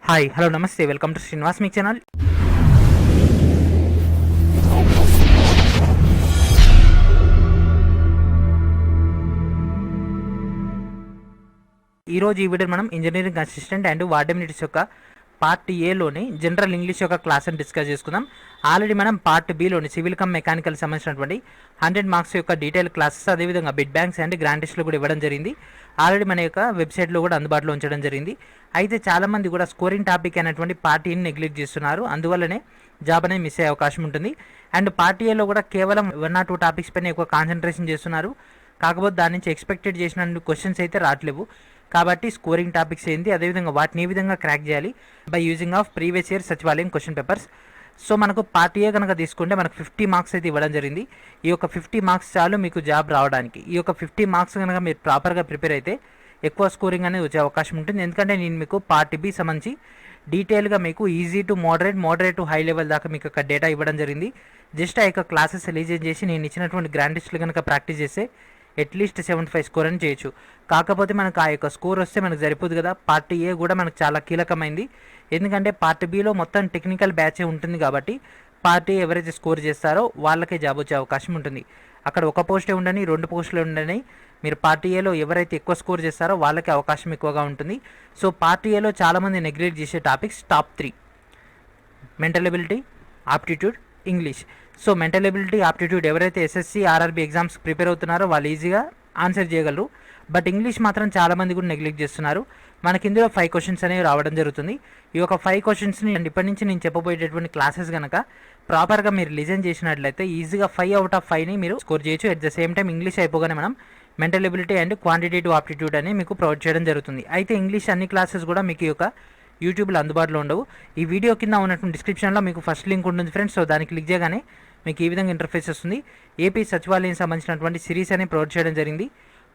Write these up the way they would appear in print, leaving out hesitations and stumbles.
Hi hello నమస్తే welcome to Srinivas me channel. ఈరోజు ఈ వీడియో మనం engineering assistant and warden minutes యొక్క పార్ట్ ఏలోని జనరల్ ఇంగ్లీష్ యొక్క క్లాస్ని డిస్కస్ చేసుకుందాం. ఆల్రెడీ మనం పార్ట్ బిలోని సివిల్ కమ్ మెకానికల్ సంబంధించినటువంటి 100 మార్క్స్ యొక్క డీటెయిల్ క్లాసెస్, అదేవిధంగా బిడ్ బ్యాంక్స్ అండ్ గ్రాండ్ టెస్ట్లు కూడా ఇవ్వడం జరిగింది. ఆల్రెడీ మన యొక్క వెబ్సైట్లో కూడా అందుబాటులో ఉంచడం జరిగింది. అయితే చాలామంది కూడా స్కోరింగ్ టాపిక్ అనేటువంటి పార్ట్ ఏని నెగ్లెక్ట్ చేస్తున్నారు, అందువల్లనే జాబ్ అనేది మిస్ అయ్యే అవకాశం ఉంటుంది. అండ్ పార్ట్ ఏలో కూడా కేవలం 1 or 2 టాపిక్స్ పైన ఎక్కువ కాన్సన్ట్రేషన్ చేస్తున్నారు, కాకపోతే దాని నుంచి ఎక్స్పెక్టెడ్ చేసిన క్వశ్చన్స్ అయితే రావట్లేవు. కాబట్టి స్కోరింగ్ టాపిక్స్ ఏంటి, అదేవిధంగా వాటిని ఏ విధంగా క్రాక్ చేయాలి by using of previous year సచివాలయం క్వశ్చన్ పేపర్స్. సో మనకు పార్ట్ ఏ కనుక తీసుకుంటే మనకు 50 మార్క్స్ అయితే ఇవ్వడం జరిగింది. ఈ యొక్క 50 మార్క్స్ చాలు మీకు జాబ్ రావడానికి. ఈ యొక్క 50 మార్క్స్ కనుక మీరు ప్రాపర్గా ప్రిపేర్ అయితే ఎక్కువ స్కోరింగ్ అనేది వచ్చే అవకాశం ఉంటుంది. ఎందుకంటే నేను మీకు పార్ట్ బి సంబంధించి డీటెయిల్గా మీకు easy to moderate to high level దాకా మీకు ఒక డేటా ఇవ్వడం జరిగింది. జస్ట్ ఆ యొక్క క్లాసెస్ రిలీజ్ చేసి నేను ఇచ్చినటువంటి గ్రాండ్ టెస్ట్లు కనుక ప్రాక్టీస్ చేస్తే అట్లీస్ట్ 75 స్కోర్ అని చేయొచ్చు. కాకపోతే మనకు ఆ యొక్క స్కోర్ వస్తే మనకు సరిపోదు కదా. పార్ట్ ఏ కూడా మనకు చాలా కీలకమైంది, ఎందుకంటే పార్ట్ బిలో మొత్తం టెక్నికల్ బ్యాచే ఉంటుంది. కాబట్టి పార్ట్ ఏ ఎవరైతే స్కోర్ చేస్తారో వాళ్ళకే జాబ్ వచ్చే అవకాశం ఉంటుంది. అక్కడ ఒక పోస్టే ఉండని 2 పోస్టులు ఉండని, మీరు పార్ట్ ఏలో ఎవరైతే ఎక్కువ స్కోర్ చేస్తారో వాళ్ళకి అవకాశం ఎక్కువగా ఉంటుంది. సో పార్ట్ ఏలో చాలామంది నెగ్లెక్ట్ చేసే topics top 3: mental ability, aptitude, English. So mental ability, aptitude ఎవరైతే ఎస్ఎస్సి ఆర్ఆర్బీ ఎగ్జామ్స్ ప్రిపేర్ అవుతున్నారో వాళ్ళు ఈజీగా ఆన్సర్ చేయగలరు. బట్ ఇంగ్లీష్ మాత్రం చాలామంది కూడా నెగ్లెక్ట్ చేస్తున్నారు. మనకి ఇందులో 5 క్వశ్చన్స్ అనేవి రావడం జరుగుతుంది. ఈ యొక్క 5 క్వశ్చన్స్ని ఇప్పటి నుంచి నేను చెప్పబోయేటటువంటి క్లాసెస్ కనుక ప్రాపర్గా మీరు లిజన్ చేసినట్లయితే ఈజీగా 5 out of 5ని మీరు స్కోర్ చేయొచ్చు. At the same time English అయిపోగానే మనం mental ability and quantitative aptitude అని మీకు ప్రొవైడ్ చేయడం జరుగుతుంది. అయితే ఇంగ్లీష్ అన్ని క్లాసెస్ కూడా మీకు ఈ యొక్క యూట్యూబ్లో అందుబాటులో ఉండవు. ఈ వీడియో కింద ఉన్నటువంటి డిస్క్రిప్షన్లో మీకు ఫస్ట్ లింక్ ఉంటుంది ఫ్రెండ్స్. సో దాన్ని క్లిక్ చేయగానే మీకు ఈ విధంగా ఇంటర్ఫేస్ వస్తుంది. ఏపీ సచివాలయం సంబంధించినటువంటి సిరీస్ అని ప్రొవైడ్ చేయడం జరిగింది.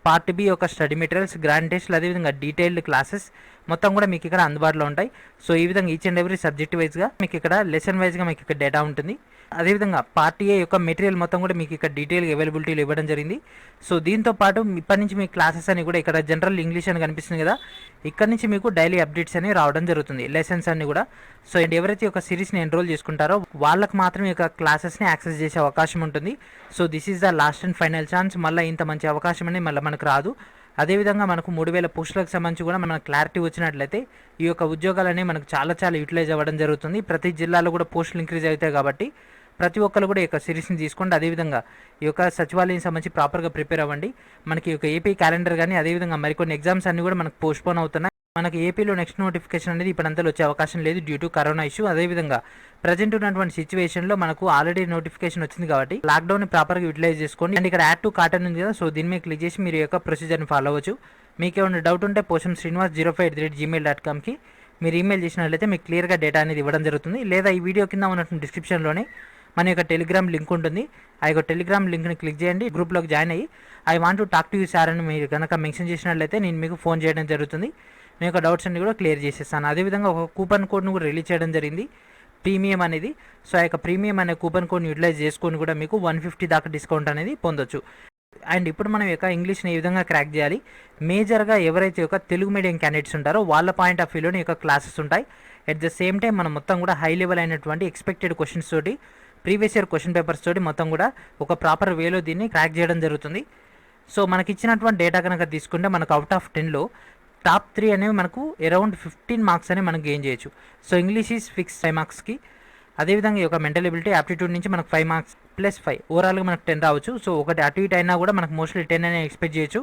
పార్ట్ బి యొక్క స్టడీ మెటీరియల్స్, గ్రాండ్ టెస్ట్లు, అదేవిధంగా డీటెయిల్డ్ క్లాసెస్ మొత్తం కూడా మీకు ఇక్కడ అందుబాటులో ఉంటాయి. సో ఈ విధంగా ఈచ్ అండ్ ఎవ్రీ సబ్జెక్ట్ వైజ్గా మీకు ఇక్కడ లెసన్ వైజ్గా మీకు ఇక్కడ డేటా ఉంటుంది. అదేవిధంగా పార్ట్ ఏ యొక్క మెటీరియల్ మొత్తం కూడా మీకు ఇక్కడ డీటెయిల్గా అవైలబిలిటీలు ఇవ్వడం జరిగింది. సో దీంతో పాటు ఇప్పటి నుంచి మీ క్లాసెస్ అని కూడా ఇక్కడ జనరల్ ఇంగ్లీష్ అని కనిపిస్తుంది కదా, ఇక్కడ నుంచి మీకు డైలీ అప్డేట్స్ అనేవి రావడం జరుగుతుంది, లెసన్స్ అన్ని కూడా. సో ఎవరైతే ఒక సిరీస్ని ఎన్రోల్ చేసుకుంటారో వాళ్ళకి మాత్రం ఈ యొక్క క్లాసెస్ని యాక్సెస్ చేసే అవకాశం ఉంటుంది. So this is the last and final chance. మళ్ళీ ఇంత మంచి అవకాశం అనేది మళ్ళీ మనకు రాదు. అదేవిధంగా మనకు 3000 పోస్టులకు సంబంధించి కూడా మనకు క్లారిటీ వచ్చినట్లయితే ఈ యొక్క ఉద్యోగాలనే మనకు చాలా యూటిలైజ్ అవ్వడం జరుగుతుంది. ప్రతి జిల్లాలో కూడా పోస్టులు ఇంక్రీజ్ అవుతాయి కాబట్టి ప్రతి ఒక్కరు కూడా ఈ యొక్క సిరీస్ని తీసుకోండి. అదేవిధంగా ఈ యొక్క సచివాలయం సంబంధించి ప్రాపర్గా ప్రిపేర్ అవ్వండి. మనకి ఈ యొక్క ఏపీ క్యాలెండర్ కానీ అదేవిధంగా మరికొన్ని ఎగ్జామ్స్ అన్ని కూడా మనకు పోస్ట్పోన్ అవుతున్నాయి. మనకి ఏపీలో నెక్స్ట్ నోటిఫికేషన్ అనేది ఇప్పుడంతా వచ్చే అవకాశం లేదు డ్యూ టు కరోనా ఇష్యూ. అదేవిధంగా ప్రజెంట్ ఉన్నటువంటి సిచ్యువేషన్లో మనకు ఆల్రెడీ నోటిఫికేషన్ వచ్చింది కాబట్టి లాక్డౌన్ని ప్రాపర్గా యూటిలైజ్ చేసుకోండి. అండ్ ఇక్కడ యాడ్ టు కార్ట్ ఉంది కదా, సో దీని మీద క్లిక్ చేసి మీరు యొక్క ప్రొసీజర్ని ఫాలో అవ్వచ్చు. మీకు ఏమైనా డౌట్ ఉంటే poshamsrinivas05@gmail.comకి మీరు ఈమెయిల్ చేసినట్లయితే మీకు క్లియర్గా డేటా అనేది ఇవ్వడం జరుగుతుంది. లేదా ఈ వీడియో కింద ఉన్నటువంటి డిస్క్రిప్షన్లోనే మన యొక్క టెలిగ్రామ్ లింక్ ఉంటుంది. ఆ యొక్క టెలిగ్రామ్ లింక్ని క్లిక్ చేయండి, గ్రూప్లోకి జాయిన్ అయ్యి I want to talk to you sir అని మీరు కనుక మెన్షన్ చేసినట్లయితే నేను మీకు ఫోన్ చేయడం జరుగుతుంది. మీ యొక్క డౌట్స్ అన్ని కూడా క్లియర్ చేసేస్తాను. అదేవిధంగా ఒక కూపన్ కోడ్ను కూడా రిలీజ్ చేయడం జరిగింది, ప్రీమియం అనేది. సో ఆ యొక్క ప్రీమియం అనే కూపన్ కోడ్ని యూటిలైజ్ చేసుకొని కూడా మీకు 150 దాకా డిస్కౌంట్ అనేది పొందొచ్చు. అండ్ ఇప్పుడు మనం యొక్క ఇంగ్లీష్ని ఏ విధంగా క్రాక్ చేయాలి, మేజర్గా ఎవరైతే యొక్క తెలుగు మీడియం క్యాండిడేట్స్ ఉంటారో వాళ్ళ పాయింట్ ఆఫ్ వ్యూలోని యొక్క క్లాసెస్ ఉంటాయి. అట్ ద సేమ్ టైం మనం మొత్తం కూడా హై లెవెల్ అయినటువంటి ఎక్స్పెక్టెడ్ క్వశ్చన్స్ తోటి, ప్రీవియస్ ఇయర్ క్వశ్చన్ పేపర్స్ తోటి మొత్తం కూడా ఒక ప్రాపర్ వేలో దీన్ని క్రాక్ చేయడం జరుగుతుంది. సో మనకి ఇచ్చినటువంటి డేటా కనుక తీసుకుంటే మనకు అవుట్ ఆఫ్ 10లో టాప్ 3 అనేవి మనకు అరౌండ్ 15 మార్క్స్ అనేవి మనం గెయిన్ చేయొచ్చు. సో ఇంగ్లీష్ ఈజ్ ఫిక్స్ 5 మార్క్స్కి. అదేవిధంగా ఈ యొక్క మెంటల్ ఎబిలిటీ, యాప్టిట్యూడ్ నుంచి మనకు 5 మార్క్స్ +5 ఓవరాల్గా మనకు 10 రావచ్చు. సో ఒకటి అటు ఇటు అయినా కూడా మనకు మోస్ట్లీ 10 అనేది ఎక్స్పెక్ట్ చేయొచ్చు.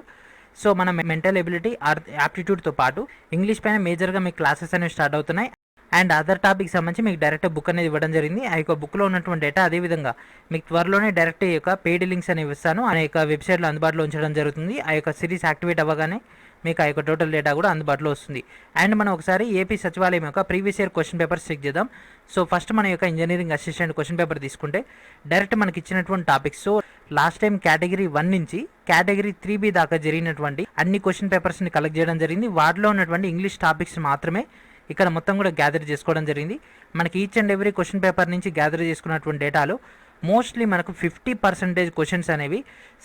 సో మన మెంటల్ ఎబిలిటీ, యాప్టిట్యూడ్తో పాటు ఇంగ్లీష్ పైన మేజర్గా మీకు క్లాసెస్ అనేవి స్టార్ట్ అవుతున్నాయి. అండ్ అదర్ టాపిక్ సంబంధించి మీకు డైరెక్ట్ బుక్ అనేది ఇవ్వడం జరిగింది. ఆ యొక్క బుక్లో ఉన్నటువంటి డేటా అదేవిధంగా మీకు త్వరలోనే డైరెక్ట్ ఈ యొక్క పెయిడ్ లింక్స్ అనేవి ఇస్తాను, ఆ యొక్క వెబ్సైట్లో అందుబాటులో ఉంచడం జరుగుతుంది. ఆ యొక్క సిరీస్ యాక్టివేట్ అవ్వగానే మీకు ఆ యొక్క టోటల్ డేటా కూడా అందుబాటులో వస్తుంది. అండ్ మనం ఒకసారి ఏపీ సచివాలయం యొక్క previous year question papers check చేద్దాం. సో ఫస్ట్ మన యొక్క ఇంజనీరింగ్ అసిస్టెంట్ క్వశ్చన్ పేపర్ తీసుకుంటే డైరెక్ట్ మనకి ఇచ్చినటువంటి topics. So last time category 1 నుంచి కేటగిరీ 3B దాకా జరిగినటువంటి అన్ని క్వశ్చన్ పేపర్స్ని కలెక్ట్ చేయడం జరిగింది. వాటిలో ఉన్నటువంటి ఇంగ్లీష్ టాపిక్స్ మాత్రమే ఇక్కడ మొత్తం కూడా గ్యాదర్ చేసుకోవడం జరిగింది. మనకి each and every question paper నుంచి గ్యాదర్ చేసుకున్నటువంటి డేటాలో మోస్ట్లీ మనకు 50% క్వశ్చన్స్ అనేవి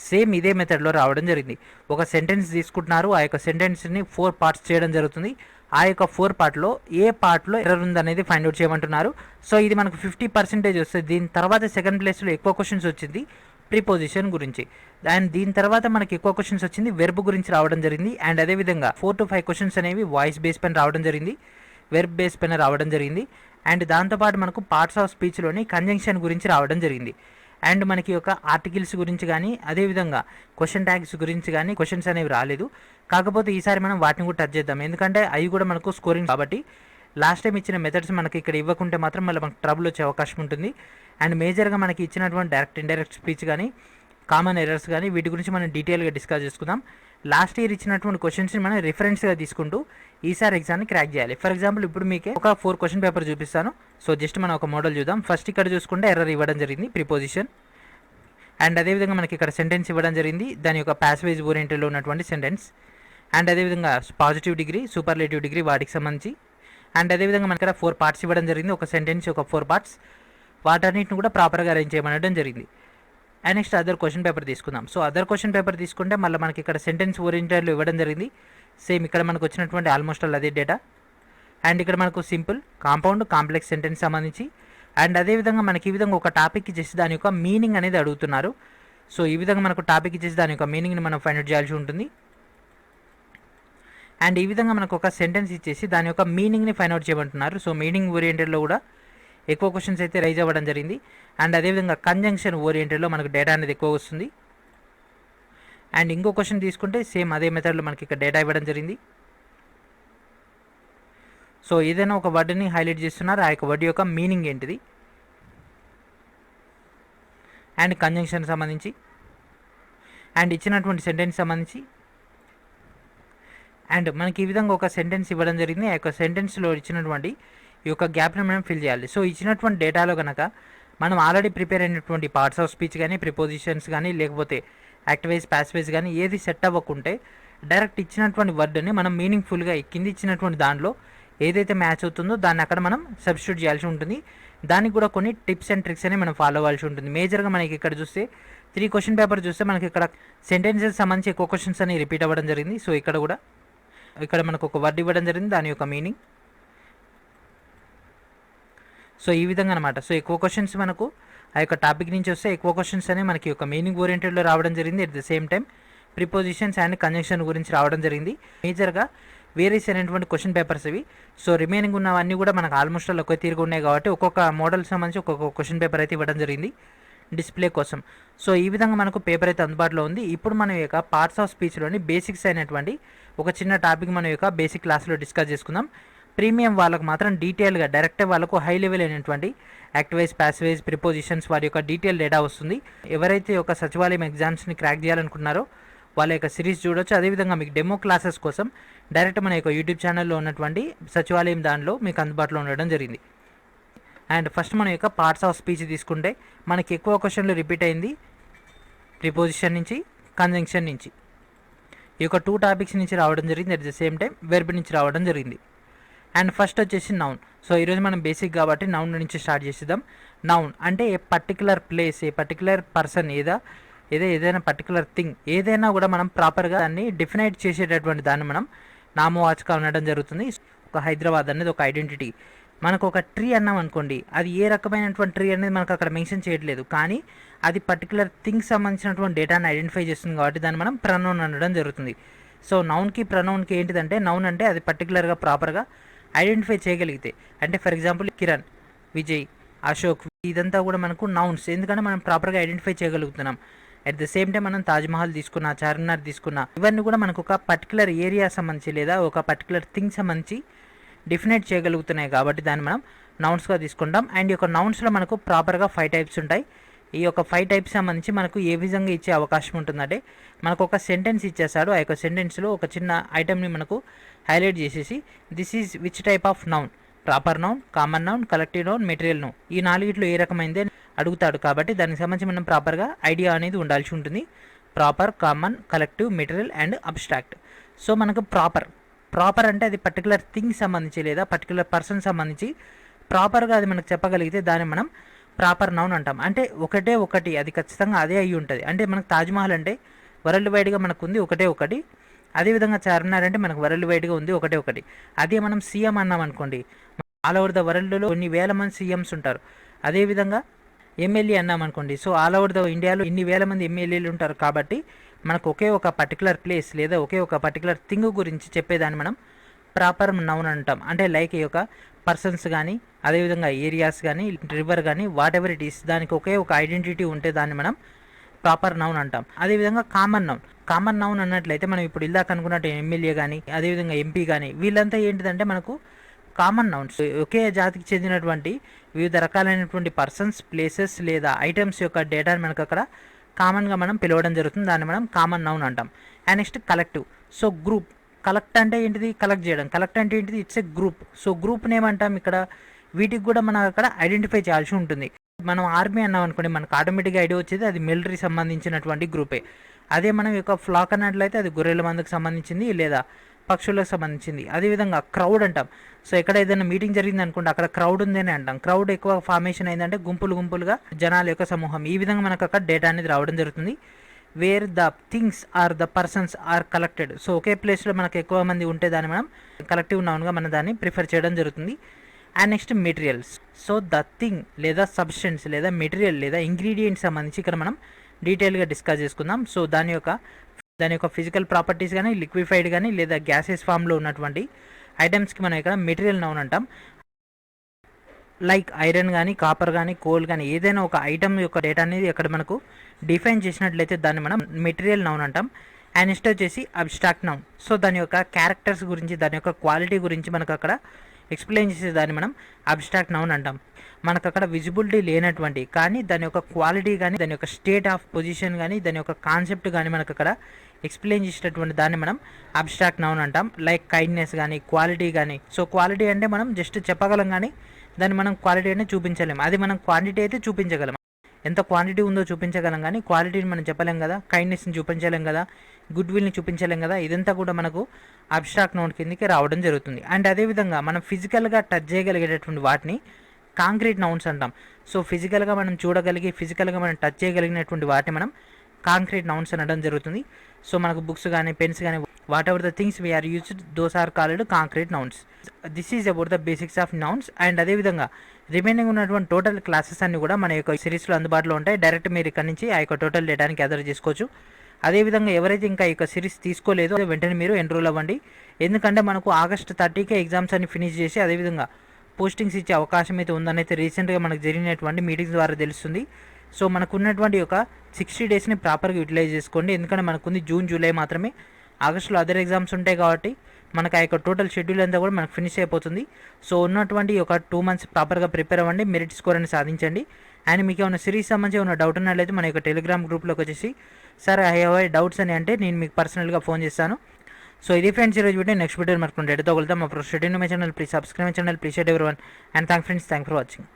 సేమ్ ఇదే మెథడ్లో రావడం జరిగింది. ఒక సెంటెన్స్ తీసుకుంటున్నారు, ఆ యొక్క సెంటెన్స్ని 4 పార్ట్స్ చేయడం జరుగుతుంది. ఆ యొక్క 4 పార్ట్లో ఏ పార్ట్లో ఎర్రర్ ఉందనేది ఫైండ్ అవుట్ చేయమంటున్నారు. సో ఇది మనకు 50% వస్తుంది. దీని తర్వాత సెకండ్ ప్లేస్లో ఎక్కువ క్వశ్చన్స్ వచ్చింది ప్రిపోజిషన్ గురించి, అండ్ దీని తర్వాత మనకి ఎక్కువ క్వశ్చన్స్ వచ్చింది వెర్బ్ గురించి రావడం జరిగింది. అండ్ అదేవిధంగా 4 to 5 క్వశ్చన్స్ అనేవి వాయిస్ బేస్ పైన రావడం జరిగింది, వెర్బ్ బేస్ పైన రావడం జరిగింది. అండ్ దాంతోపాటు మనకు పార్ట్స్ ఆఫ్ స్పీచ్లోని కంజంక్షన్ గురించి రావడం జరిగింది. అండ్ మనకి ఒక ఆర్టికల్స్ గురించి కానీ అదేవిధంగా క్వశ్చన్ ట్యాగ్స్ గురించి కానీ క్వశ్చన్స్ అనేవి రాలేదు. కాకపోతే ఈసారి మనం వాటిని కూడా టచ్ చేద్దాం, ఎందుకంటే అవి కూడా మనకు స్కోరింగ్ కాబట్టి లాస్ట్ టైం ఇచ్చిన మెథడ్స్ మనకి ఇక్కడ ఇవ్వకుంటే మాత్రం మళ్ళీ మనకు ట్రబుల్ వచ్చే అవకాశం ఉంటుంది. అండ్ మేజర్గా మనకి ఇచ్చినటువంటి డైరెక్ట్ ఇండైరెక్ట్ స్పీచ్ కానీ కామన్ ఎర్రర్స్ కానీ వీటి గురించి మనం డీటెయిల్గా డిస్కస్ చేసుకుందాం. లాస్ట్ ఇయర్ ఇచ్చినటువంటి క్వశ్చన్స్ని మనం రిఫరెన్స్గా తీసుకుంటూ ఈసారి ఎగ్జామ్ని క్రాక్ చేయాలి. ఫర్ ఎగ్జాంపుల్ ఇప్పుడు మీకు ఒక 4 క్వశ్చన్ పేపర్ చూపిస్తాను. సో జస్ట్ మనం ఒక మోడల్ చూద్దాం. ఫస్ట్ ఇక్కడ చూసుకుంటే ఎర్రర్ ఇవ్వడం జరిగింది ప్రిపోజిషన్, అండ్ అదేవిధంగా మనకి ఇక్కడ సెంటెన్స్ ఇవ్వడం జరిగింది, దాని యొక్క ప్యాసేజ్ ఓరియంటెడ్లో ఉన్నటువంటి సెంటెన్స్. అండ్ అదేవిధంగా పాజిటివ్ డిగ్రీ సూపర్లేటివ్ డిగ్రీ వాటికి సంబంధించి. అండ్ అదేవిధంగా మనకి ఇక్కడ 4 పార్ట్స్ ఇవ్వడం జరిగింది, ఒక సెంటెన్స్ ఒక 4 పార్ట్స్, వాటన్నిటిని కూడా ప్రాపర్గా అరేంజ్ చేయమనడం జరిగింది. And next other question paper తీసుకుందాం. సో అదర్ క్వశ్చన్ పేపర్ తీసుకుంటే మళ్ళీ మనకి ఇక్కడ సెంటెన్స్ ఓరియంటెడ్లో ఇవ్వడం జరిగింది, సేమ్ ఇక్కడ మనకు వచ్చినటువంటి ఆల్మోస్ట్ ఆల్ అదే డేటా. అండ్ ఇక్కడ మనకు సింపుల్ కాంపౌండ్ కాంప్లెక్స్ సెంటెన్స్ సంబంధించి. అండ్ అదేవిధంగా మనకి ఈ విధంగా ఒక టాపిక్ ఇచ్చేసి దాని యొక్క మీనింగ్ అనేది అడుగుతున్నారు. సో ఈ విధంగా మనకు టాపిక్ ఇచ్చేసి దాని యొక్క మీనింగ్ని మనం ఫైండ్ అవుట్ చేయాల్సి ఉంటుంది. అండ్ ఈ విధంగా మనకు ఒక సెంటెన్స్ ఇచ్చేసి దాని యొక్క మీనింగ్ని ఫైండ్ అవుట్ చేయమంటున్నారు. సో మీనింగ్ ఓరియంటెడ్లో కూడా ఎక్కువ క్వశ్చన్స్ అయితే రైజ్ అవ్వడం జరిగింది. అండ్ అదేవిధంగా కంజంక్షన్ ఓరియంటెడ్లో మనకు డేటా అనేది ఎక్కువ వస్తుంది. అండ్ ఇంకో క్వశ్చన్ తీసుకుంటే సేమ్ అదే మెథడ్లో మనకి ఇక్కడ డేటా ఇవ్వడం జరిగింది. సో ఏదైనా ఒక వర్డ్ని హైలైట్ చేస్తున్నారు, ఆ యొక్క వర్డ్ యొక్క మీనింగ్ ఏంటిది, అండ్ కంజంక్షన్ సంబంధించి, అండ్ ఇచ్చినటువంటి సెంటెన్స్ సంబంధించి. అండ్ మనకి ఈ విధంగా ఒక సెంటెన్స్ ఇవ్వడం జరిగింది, ఆ యొక్క సెంటెన్స్లో ఇచ్చినటువంటి ఈ యొక్క గ్యాప్ని మనం ఫిల్ చేయాలి. సో ఇచ్చినటువంటి డేటాలో కనుక మనం ఆల్రెడీ ప్రిపేర్ అయినటువంటి పార్ట్స్ ఆఫ్ స్పీచ్ కానీ ప్రిపోజిషన్స్ కానీ లేకపోతే యాక్టివైజ్ ప్యాసివైజ్ కానీ ఏది సెట్ అవ్వకుంటే డైరెక్ట్ ఇచ్చినటువంటి వర్డ్ని మనం మీనింగ్ఫుల్గా కింద ఇచ్చినటువంటి దానిలో ఏదైతే మ్యాచ్ అవుతుందో దాన్ని అక్కడ మనం సబ్స్టిట్యూట్ చేయాల్సి ఉంటుంది. దానికి కూడా కొన్ని టిప్స్ అండ్ ట్రిక్స్ అని మనం ఫాలో అవ్వాల్సి ఉంటుంది. మేజర్గా మనకి ఇక్కడ చూస్తే 3 క్వశ్చన్ పేపర్ చూస్తే మనకి ఇక్కడ సెంటెన్సెస్ సంబంధించి ఎక్కువ క్వశ్చన్స్ అని రిపీట్ అవ్వడం జరిగింది. సో ఇక్కడ కూడా ఇక్కడ మనకు ఒక వర్డ్ ఇవ్వడం జరిగింది, దాని యొక్క మీనింగ్. సో ఈ విధంగా అనమాట. సో ఎక్కువ క్వశ్చన్స్ మనకు ఆ యొక్క టాపిక్ నుంచి వస్తే ఎక్కువ క్వశ్చన్స్ అనేవి మనకి ఒక మీనింగ్ ఓరియంటెడ్లో రావడం జరిగింది. At the same time prepositions and conjunction గురించి రావడం జరిగింది. మేజర్గా వేరియస్ అయినటువంటి క్వశ్చన్ పేపర్స్ ఇవి. సో రిమైనింగ్ ఉన్నవన్నీ కూడా మనకు ఆల్మోస్ట్ ఒకే తీరుగా ఉన్నాయి కాబట్టి ఒక్కొక్క మోడల్ సంబంధించి ఒక్కొక్క క్వశ్చన్ పేపర్ అయితే ఇవ్వడం జరిగింది డిస్ప్లే కోసం. సో ఈ విధంగా మనకు పేపర్ అయితే అందుబాటులో ఉంది. ఇప్పుడు మన యొక్క పార్ట్స్ ఆఫ్ స్పీచ్లోని బేసిక్స్ అయినటువంటి ఒక చిన్న టాపిక్ మన యొక్క బేసిక్ క్లాస్లో డిస్కస్ చేసుకుందాం. ప్రీమియం వాళ్ళకు మాత్రం డీటెయిల్గా డైరెక్ట్ వాళ్ళకు హై లెవెల్ అయినటువంటి యాక్టివైజ్ ప్యాసివైజ్ ప్రిపోజిషన్స్ వారి యొక్క డీటెయిల్ డేటా వస్తుంది. ఎవరైతే ఒక సచివాలయం ఎగ్జామ్స్ని క్రాక్ చేయాలనుకున్నారో వాళ్ళ యొక్క సిరీస్ చూడొచ్చు. అదేవిధంగా మీకు డెమో క్లాసెస్ కోసం డైరెక్ట్ మన యొక్క యూట్యూబ్ ఛానల్లో ఉన్నటువంటి సచివాలయం దానిలో మీకు అందుబాటులో ఉండడం జరిగింది. అండ్ ఫస్ట్ మన యొక్క పార్ట్స్ ఆఫ్ స్పీచ్ తీసుకుంటే మనకి ఎక్కువ క్వశ్చన్లు రిపీట్ అయింది ప్రిపోజిషన్ నుంచి కంజంక్షన్ నుంచి. ఈ యొక్క 2 టాపిక్స్ నుంచి రావడం జరిగింది, at the same time verb నుంచి రావడం జరిగింది. అండ్ ఫస్ట్ వచ్చేసి నౌన్. సో ఈరోజు మనం బేసిక్ కాబట్టి నౌన్ నుంచి స్టార్ట్ చేసేద్దాం. నౌన్ అంటే ఏ పర్టికులర్ ప్లేస్, ఏ పర్టికులర్ పర్సన్, ఏదైనా పర్టికులర్ థింగ్ ఏదైనా కూడా మనం ప్రాపర్గా దాన్ని డిఫైనైట్ చేసేటటువంటి దాన్ని మనం నామవాచకం అనడం జరుగుతుంది. ఒక హైదరాబాద్ అనేది ఒక ఐడెంటిటీ. మనకు ఒక ట్రీ అన్నాం అనుకోండి, అది ఏ రకమైనటువంటి ట్రీ అనేది మనకు అక్కడ మెన్షన్ చేయట్లేదు, కానీ అది పర్టికులర్ థింగ్స్ సంబంధించినటువంటి డేటాను ఐడెంటిఫై చేస్తుంది కాబట్టి దాన్ని మనం ప్రనౌన్ అనడం జరుగుతుంది. సో నౌన్కి ప్రనౌన్కి ఏంటిదంటే, నౌన్ అంటే అది పర్టికులర్గా ప్రాపర్గా ఐడెంటిఫై చేయగలిగితే, అంటే ఫర్ ఎగ్జాంపుల్ కిరణ్, విజయ్, అశోక్, ఇదంతా కూడా మనకు నౌన్స్, ఎందుకంటే మనం ప్రాపర్గా ఐడెంటిఫై చేయగలుగుతున్నాం. అట్ ద సేమ్ టైం మనం తాజ్మహల్ తీసుకున్నా, చార్మినార్ తీసుకున్నా, ఇవన్నీ కూడా మనకు ఒక పర్టికులర్ ఏరియా సంబంధించి లేదా ఒక పర్టికులర్ థింగ్ సంబంధించి డిఫినైట్ చేయగలుగుతున్నాయి కాబట్టి దాన్ని మనం నౌన్స్గా తీసుకుంటాం. అండ్ ఈ యొక్క నౌన్స్లో మనకు ప్రాపర్గా 5 టైప్స్ ఉంటాయి. ఈ యొక్క 5 టైప్స్ సంబంధించి మనకు ఏ విధంగా ఇచ్చే అవకాశం ఉంటుందంటే, మనకు ఒక సెంటెన్స్ ఇచ్చేసాడు, ఆ యొక్క సెంటెన్స్లో ఒక చిన్న ఐటమ్ని మనకు హైలైట్ చేసేసి this is which type of noun, proper noun, common noun, collective noun, material noun, ఈ 4 ఏ రకమైందే అడుగుతాడు కాబట్టి దానికి సంబంధించి మనం ప్రాపర్గా ఐడియా అనేది ఉండాల్సి ఉంటుంది. Proper, common, collective, material and abstract. So మనకు ప్రాపర్ అంటే అది పర్టికులర్ థింగ్ సంబంధించి లేదా పర్టికులర్ పర్సన్ సంబంధించి ప్రాపర్గా అది మనకు చెప్పగలిగితే దాన్ని మనం ప్రాపర్ నౌన్ అంటాం. అంటే ఒకటి అది ఖచ్చితంగా అదే అయ్యి ఉంటుంది. అంటే మనకు తాజ్మహల్ అంటే వరల్డ్ వైడ్గా మనకు ఉంది ఒకటి, అదేవిధంగా చార్మినార్ అంటే మనకు వరల్డ్ వైడ్గా ఉంది ఒకటే ఒకటి. అదే మనం సీఎం అన్నాం అనుకోండి, ఆల్ ఓవర్ ద వరల్డ్లో కొన్ని వేల మంది సీఎంస్ ఉంటారు. అదేవిధంగా ఎమ్మెల్యే అన్నాం అనుకోండి, సో ఆల్ ఓవర్ ద ఇండియాలో ఇన్ని వేల మంది ఎమ్మెల్యేలు ఉంటారు. కాబట్టి మనకు ఒకే ఒక పర్టికులర్ ప్లేస్ లేదా ఒకే ఒక పర్టికులర్ థింగ్ గురించి చెప్పేదాన్ని మనం ప్రాపర్ నౌన్ అంటాం. అంటే లైక్ ఈ యొక్క పర్సన్స్ కానీ, అదేవిధంగా ఏరియాస్ కానీ, రివర్ కానీ, వాట్ ఎవర్ ఇట్ ఈస్, దానికి ఒకే ఒక ఐడెంటిటీ ఉంటే దాన్ని మనం ప్రాపర్ నౌన్ అంటాం. అదేవిధంగా కామన్ నౌన్ అన్నట్లయితే మనం ఇప్పుడు ఇందాక అనుకున్నట్టు ఎమ్మెల్యే కానీ, అదేవిధంగా ఎంపీ కానీ, వీళ్ళంతా ఏంటిదంటే మనకు కామన్ నౌన్స్. ఒకే జాతికి చెందినటువంటి వివిధ రకాలైనటువంటి పర్సన్స్, ప్లేసెస్ లేదా ఐటమ్స్ యొక్క డేటాని మనకు అక్కడ కామన్గా మనం పిలవడం జరుగుతుంది. దాన్ని మనం కామన్ నౌన్ అంటాం. And next collective. So group. Collect అంటే ఏంటిది? కలెక్ట్ చేయడం. కలెక్ట్ అంటే ఏంటిది? It's a group. సో గ్రూప్ని ఏమంటాం ఇక్కడ? వీటికి కూడా మనం అక్కడ ఐడెంటిఫై చేయాల్సి ఉంటుంది. మనం ఆర్మీ అన్నాం అనుకోండి, మనకు ఆటోమేటిక్గా ఐడియా వచ్చేది అది మిలిటరీ సంబంధించినటువంటి గ్రూపే. అదే మనం యొక్క ఫ్లాక్ అన్నట్లయితే అది గొర్రెల మందుకు సంబంధించింది లేదా పక్షులకు సంబంధించింది. అదేవిధంగా క్రౌడ్ అంటాం. సో ఎక్కడ ఏదైనా మీటింగ్ జరిగింది అనుకోండి, అక్కడ క్రౌడ్ ఉందని అంటాం. క్రౌడ్ ఎక్కువ ఫార్మేషన్ అయిందంటే గుంపులుగా జనాల యొక్క సమూహం. ఈ విధంగా మనకు అక్కడ డేటా అనేది రావడం జరుగుతుంది. Where the things are the persons are collected. So ఒకే ప్లేస్లో మనకు ఎక్కువ మంది ఉంటే దాన్ని మనం కలెక్టివ్ నౌన్గా మనం దాన్ని ప్రిఫర్ చేయడం జరుగుతుంది. And next materials. So the thing లేదా సబ్స్టెన్స్ లేదా మెటీరియల్ లేదా ఇంగ్రీడియంట్స్ సంబంధించి ఇక్కడ మనం డీటెయిల్గా డిస్కస్ చేసుకుందాం. సో దాని యొక్క ఫిజికల్ ప్రాపర్టీస్ కానీ, లిక్విఫైడ్ కానీ లేదా గ్యాసెస్ ఫామ్లో ఉన్నటువంటి ఐటమ్స్కి మనం ఇక్కడ మెటీరియల్ నౌన్ అంటాం. లైక్ ఐరన్ కానీ, కాపర్ కానీ, కోల్ కానీ, ఏదైనా ఒక ఐటమ్ యొక్క డేటా అనేది అక్కడ మనకు డిఫైన్ చేసినట్లయితే దాన్ని మనం మెటీరియల్ నౌన్ అంటాం. అండ్ నెక్స్ట్ వచ్చేసి అబ్స్ట్రాక్ట్ నౌన్. సో దాని యొక్క క్యారెక్టర్స్ గురించి, దాని యొక్క క్వాలిటీ గురించి మనకు అక్కడ ఎక్స్ప్లెయిన్ చేసే దాన్ని మనం అబ్స్ట్రాక్ట్ నౌన్ అంటాం. మనకు అక్కడ విజిబిలిటీ లేనటువంటి కానీ దాని యొక్క క్వాలిటీ కానీ, దాని యొక్క స్టేట్ ఆఫ్ పొజిషన్ కానీ, దాని యొక్క కాన్సెప్ట్ కానీ మనకు అక్కడ ఎక్స్ప్లెయిన్ చేసేటటువంటి దాన్ని మనం అబ్స్ట్రాక్ట్ నౌన్ అంటాం. లైక్ కైండ్నెస్ కానీ, క్వాలిటీ కానీ. సో క్వాలిటీ అంటే మనం జస్ట్ చెప్పగలం కానీ దాన్ని మనం క్వాలిటీ అనేది చూపించలేము. అది మనం క్వాంటిటీ అయితే చూపించగలం, ఎంత క్వాంటిటీ ఉందో చూపించగలం, కానీ క్వాలిటీని మనం చెప్పలేం కదా, కైండ్నెస్ని చూపించలేం కదా, గుడ్ విల్ని చూపించలేం కదా. ఇదంతా కూడా మనకు అబ్స్ట్రాక్ట్ నౌన్ కిందకి రావడం జరుగుతుంది. అండ్ అదేవిధంగా మనం ఫిజికల్గా టచ్ చేయగలిగేటటువంటి వాటిని కాంక్రీట్ నౌన్స్ అంటాం. సో ఫిజికల్గా మనం చూడగలిగి, ఫిజికల్గా మనం టచ్ చేయగలిగినటువంటి వాటిని మనం కాంక్రీట్ నౌన్స్ అనడం జరుగుతుంది. సో మనకు బుక్స్ కానీ, పెన్స్ కానీ, whatever the things we are used, those are called concrete nouns. This is about the basics of nouns. And అదేవిధంగా రిమైనింగ్ ఉన్నటువంటి టోటల్ క్లాసెస్ అన్ని కూడా మన యొక్క సిరీస్లో అందుబాటులో ఉంటాయి. డైరెక్ట్ మీరు ఇక్కడ నుంచి ఆ యొక్క టోటల్ డేటాని గ్యాదర్ చేసుకోవచ్చు. అదేవిధంగా ఎవరైతే ఇంకా ఈ యొక్క సిరీస్ తీసుకోలేదో వెంటనే మీరు ఎన్రోల్ అవ్వండి. ఎందుకంటే మనకు August 30కే ఎగ్జామ్స్ అన్ని ఫినిష్ చేసి అదేవిధంగా పోస్టింగ్స్ ఇచ్చే అవకాశం అయితే ఉందని అయితే రీసెంట్గా మనకు జరిగినటువంటి మీటింగ్స్ ద్వారా తెలుస్తుంది. సో మనకు ఉన్నటువంటి ఒక 60 డేస్ని ప్రాపర్గా యూటిలైజ్ చేసుకోండి. ఎందుకంటే మనకుంది జూన్, జూలై మాత్రమే. ఆగస్టులో అదర్ ఎగ్జామ్స్ ఉంటాయి కాబట్టి మనకు ఆ యొక్క టోటల్ షెడ్యూల్ అంతా కూడా మనకు ఫినిష్ అయిపోతుంది. సో ఉన్నటువంటి ఒక 2 months ప్రాపర్గా ప్రిపేర్ అవ్వండి, మెరిట్ స్కోర్ అని సాధించండి. అండ్ మీకు ఏమైనా సిరీస్ సంబంధించి ఏమైనా డౌట్ ఉన్నట్లయితే మన యొక్క టెలిగ్రామ్ గ్రూప్లోకి వచ్చేసి సార్ ఐ హ్యావ్ డౌట్స్ అని అంటే నేను మీకు పర్సనల్గా ఫోన్ చేస్తాను. సో ఇది ఫ్రెండ్స్ ఈరోజు వీడియో. నెక్స్ట్ వీడియో మనకు డేటాతో వెళ్తాం. మా schedule my channel, please subscribe my channel, please share everyone. And thank friends, thank for watching.